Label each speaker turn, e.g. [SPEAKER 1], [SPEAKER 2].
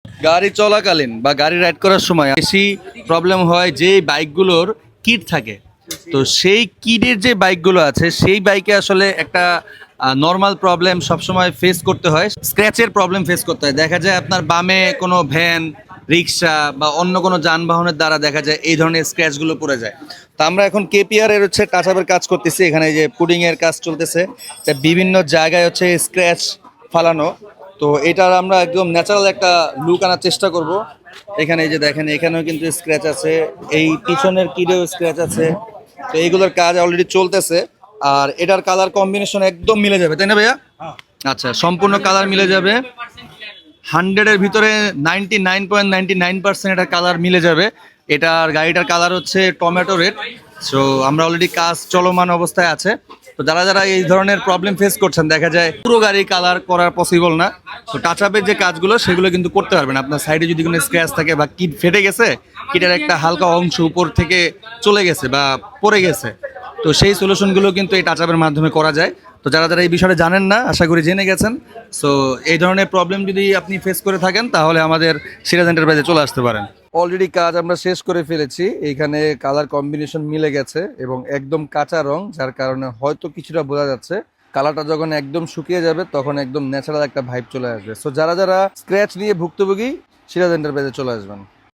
[SPEAKER 1] গাড়ি চলাকালীন বা গাড়ি রাইড করার সময় বেশি প্রবলেম হয় যে বাইকগুলোর কিট থাকে। তো সেই কিটের যে বাইকগুলো আছে সেই বাইকে আসলে একটা নর্মাল প্রবলেম সবসময় ফেস করতে হয়, স্ক্র্যাচের প্রবলেম ফেস করতে হয়। দেখা যায় আপনার বামে কোনো ভ্যান, রিক্সা বা অন্য কোনো যানবাহনের দ্বারা দেখা যায় এই ধরনের স্ক্র্যাচগুলো পড়ে যায়। তো আমরা এখন কেপিআর এর হচ্ছে টাচ আপের কাজ করতেছি, এখানে যে পুডিং এর কাজ চলতেছে। তা বিভিন্ন জায়গায় হচ্ছে স্ক্র্যাচ ফালানো। তো এটার আমরা একদম ন্যাচারাল একটা লুক আনার চেষ্টা করব। এখানে এই যে দেখেন, এখানেও কিন্তু স্ক্র্যাচ আছে, এই পিছনের কিডেও স্ক্র্যাচ আছে। তো এইগুলোর কাজ অলরেডি চলতেছে। আর এটার কালার কম্বিনেশন একদম মিলে যাবে, তাই না ভাইয়া? আচ্ছা, সম্পূর্ণ কালার মিলে যাবে। 100-এর ভিতরে 99.99% এটার কালার মিলে যাবে। এটার গাড়িটার কালার হচ্ছে টমেটো রেড। সো আমরা অলরেডি কাজ চলমান অবস্থায় আছে। তো যারা যারা এই ধরনের প্রবলেম ফেস করছেন, দেখা যায় পুরো গাড়ি কালার করা পসিবল না। তো টাচ আপের যে কাজগুলো সেগুলো কিন্তু করতে পারবেন। আপনার সাইডে যদি কোনো স্ক্র্যাচ থাকে বা কিট ফেটে গেছে, কিটের একটা হালকা অংশ উপর থেকে চলে গেছে বা পড়ে গেছে, তো সেই সলিউশনগুলো কিন্তু এই টাচ আপের মাধ্যমে করা যায়। তো যারা যারা এই বিষয়ে জানেন না, আশা করি জেনে গেছেন। সো এই ধরনের প্রবলেম যদি আপনি ফেস করে থাকেন তাহলে আমাদের সিরাজ এন্টারপ্রাইজে চলে আসতে পারেন। অলরেডি কাজ আমরা শেষ করে ফেলেছি। এইখানে কালার কম্বিনেশন মিলে গেছে এবং একদম কাঁচা রং, যার কারণে হয়তো কিছুটা বোঝা যাচ্ছে। কালারটা যখন একদম শুকিয়ে যাবে তখন একদম ন্যাচারাল একটা ভাইব চলে আসবে। সো যারা যারা স্ক্র্যাচ নিয়ে ভুক্তভোগী, সিরাজ এন্টারপ্রাইজে চলে আসবেন।